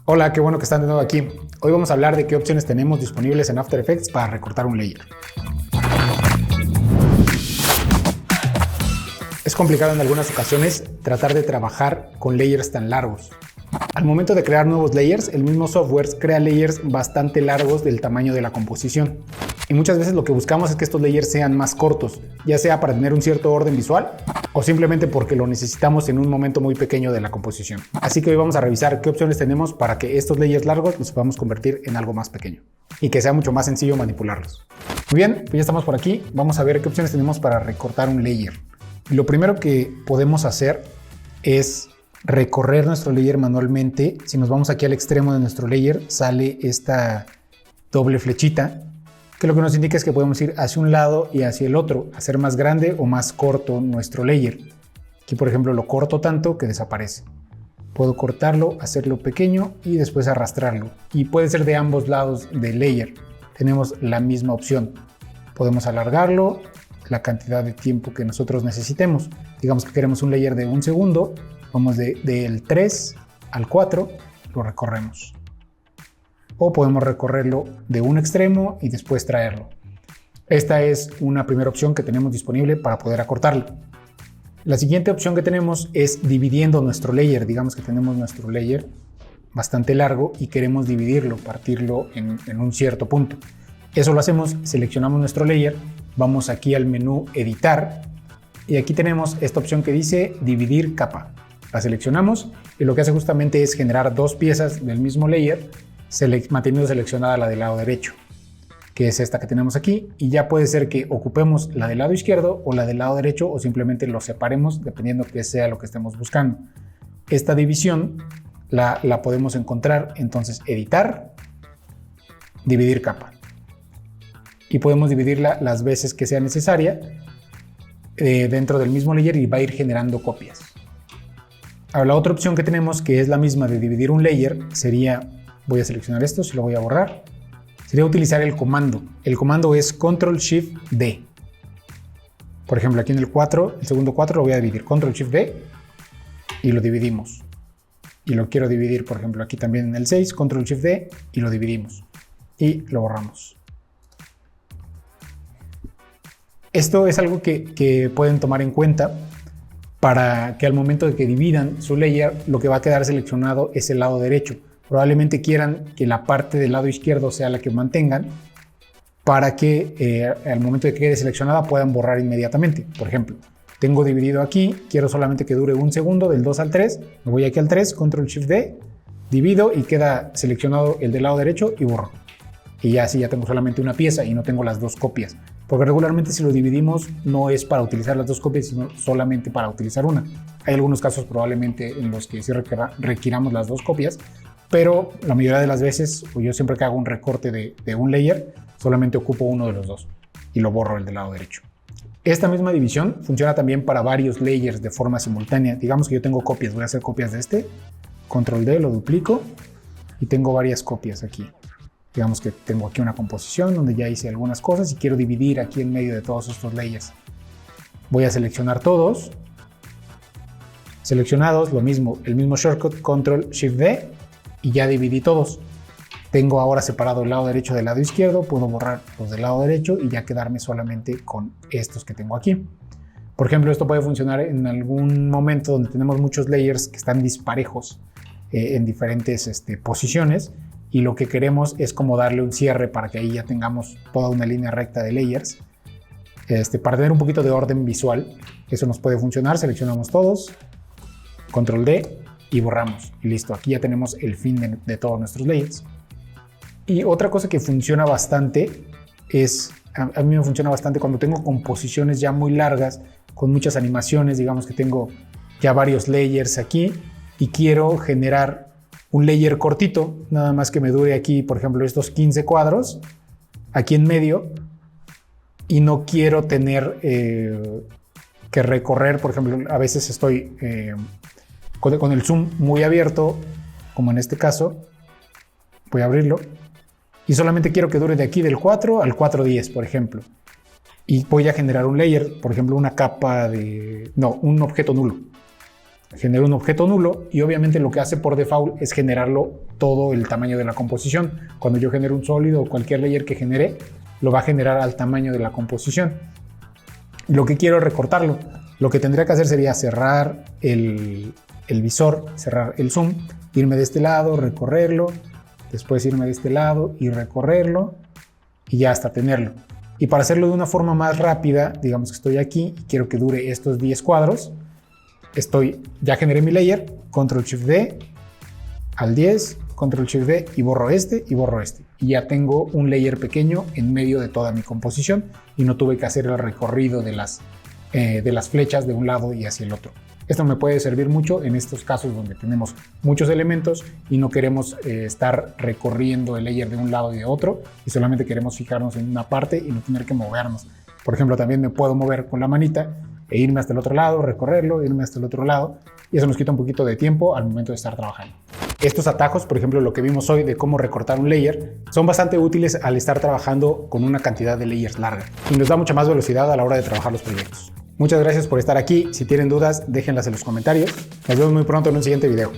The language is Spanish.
Hola, qué bueno que están de nuevo aquí. Hoy vamos a hablar de qué opciones tenemos disponibles en After Effects para recortar un layer. Es complicado en algunas ocasiones tratar de trabajar con layers tan largos. Al momento de crear nuevos layers, el mismo software crea layers bastante largos del tamaño de la composición. Y muchas veces lo que buscamos es que estos layers sean más cortos, ya sea para tener un cierto orden visual o simplemente porque lo necesitamos en un momento muy pequeño de la composición. Así que hoy vamos a revisar qué opciones tenemos para que estos layers largos los podamos convertir en algo más pequeño y que sea mucho más sencillo manipularlos. Muy bien, pues ya estamos por aquí. Vamos a ver qué opciones tenemos para recortar un layer. Lo primero que podemos hacer es recorrer nuestro layer manualmente. Si nos vamos aquí al extremo de nuestro layer, sale esta doble flechita, que lo que nos indica es que podemos ir hacia un lado y hacia el otro, hacer más grande o más corto nuestro layer. Aquí, por ejemplo, lo corto tanto que desaparece. Puedo cortarlo, hacerlo pequeño y después arrastrarlo. Y puede ser de ambos lados del layer. Tenemos la misma opción. Podemos alargarlo la cantidad de tiempo que nosotros necesitemos. Digamos que queremos un layer de 1 segundo. Vamos del 3 al 4, lo recorremos. O podemos recorrerlo de un extremo y después traerlo. Esta es una primera opción que tenemos disponible para poder acortarlo. La siguiente opción que tenemos es dividiendo nuestro layer. Digamos que tenemos nuestro layer bastante largo y queremos dividirlo, partirlo en un cierto punto. Eso lo hacemos, seleccionamos nuestro layer, vamos aquí al menú Editar y aquí tenemos esta opción que dice Dividir capa. La seleccionamos y lo que hace justamente es generar dos piezas del mismo layer, manteniendo seleccionada la del lado derecho, que es esta que tenemos aquí, y ya puede ser que ocupemos la del lado izquierdo o la del lado derecho o simplemente lo separemos dependiendo que sea lo que estemos buscando. Esta división la podemos encontrar, entonces editar, dividir capa, y podemos dividirla las veces que sea necesaria dentro del mismo layer y va a ir generando copias. Ahora, la otra opción que tenemos, que es la misma de dividir un layer, sería, voy a seleccionar esto, si lo voy a borrar, sería utilizar el comando. El comando es Ctrl-Shift-D. Por ejemplo, aquí en el 4, el segundo 4 lo voy a dividir, Ctrl-Shift-D y lo dividimos. Y lo quiero dividir, por ejemplo, aquí también en el 6, Ctrl-Shift-D y lo dividimos. Y lo borramos. Esto es algo que pueden tomar en cuenta para que al momento de que dividan su layer, lo que va a quedar seleccionado es el lado derecho. Probablemente quieran que la parte del lado izquierdo sea la que mantengan para que al momento de que quede seleccionada puedan borrar inmediatamente. Por ejemplo, tengo dividido aquí, quiero solamente que dure 1 segundo, del 2 al 3, me voy aquí al 3, Ctrl-Shift-D, divido y queda seleccionado el del lado derecho y borro. Y ya así ya tengo solamente una pieza y no tengo las dos copias. Porque regularmente si lo dividimos no es para utilizar las dos copias, sino solamente para utilizar una. Hay algunos casos probablemente en los que sí requiramos las dos copias, pero la mayoría de las veces, o yo siempre que hago un recorte de un layer, solamente ocupo uno de los dos y lo borro el del lado derecho. Esta misma división funciona también para varios layers de forma simultánea. Digamos que yo tengo copias, voy a hacer copias de este, Control-D, lo duplico y tengo varias copias aquí. Digamos que tengo aquí una composición donde ya hice algunas cosas y quiero dividir aquí en medio de todos estos layers. Voy a seleccionar todos. Seleccionados, lo mismo, el mismo shortcut, Ctrl-Shift-D y ya dividí todos. Tengo ahora separado el lado derecho del lado izquierdo, puedo borrar los del lado derecho y ya quedarme solamente con estos que tengo aquí. Por ejemplo, esto puede funcionar en algún momento donde tenemos muchos layers que están disparejos en diferentes posiciones. Y lo que queremos es como darle un cierre para que ahí ya tengamos toda una línea recta de layers. Para tener un poquito de orden visual, eso nos puede funcionar. Seleccionamos todos, Control-D y borramos. Y listo, aquí ya tenemos el fin de todos nuestros layers. Y otra cosa que funciona bastante es, a mí me funciona bastante cuando tengo composiciones ya muy largas, con muchas animaciones, digamos que tengo ya varios layers aquí y quiero generar un layer cortito, nada más que me dure aquí, por ejemplo, estos 15 cuadros, aquí en medio, y no quiero tener que recorrer, por ejemplo, a veces estoy con el zoom muy abierto, como en este caso, voy a abrirlo, y solamente quiero que dure de aquí del 4 al 4.10, por ejemplo, y voy a generar un layer, por ejemplo, una capa un objeto nulo. genero un objeto nulo y obviamente lo que hace por default es generarlo todo el tamaño de la composición. Cuando yo genero un sólido o cualquier layer que genere, lo va a generar al tamaño de la composición. Lo que quiero es recortarlo. Lo que tendría que hacer sería cerrar el visor, cerrar el zoom, irme de este lado, recorrerlo, después irme de este lado y recorrerlo y ya hasta tenerlo. Y para hacerlo de una forma más rápida, digamos que estoy aquí y quiero que dure estos 10 cuadros, ya generé mi layer, Control Shift D, al 10, Control Shift D y borro este y borro este. Y ya tengo un layer pequeño en medio de toda mi composición y no tuve que hacer el recorrido de las flechas de un lado y hacia el otro. Esto me puede servir mucho en estos casos donde tenemos muchos elementos y no queremos estar recorriendo el layer de un lado y de otro y solamente queremos fijarnos en una parte y no tener que movernos. Por ejemplo, también me puedo mover con la manita e irme hasta el otro lado, recorrerlo, irme hasta el otro lado y eso nos quita un poquito de tiempo al momento de estar trabajando. Estos atajos, por ejemplo, lo que vimos hoy de cómo recortar un layer, son bastante útiles al estar trabajando con una cantidad de layers larga y nos da mucha más velocidad a la hora de trabajar los proyectos. Muchas gracias por estar aquí. Si tienen dudas, déjenlas en los comentarios. Nos vemos muy pronto en un siguiente video.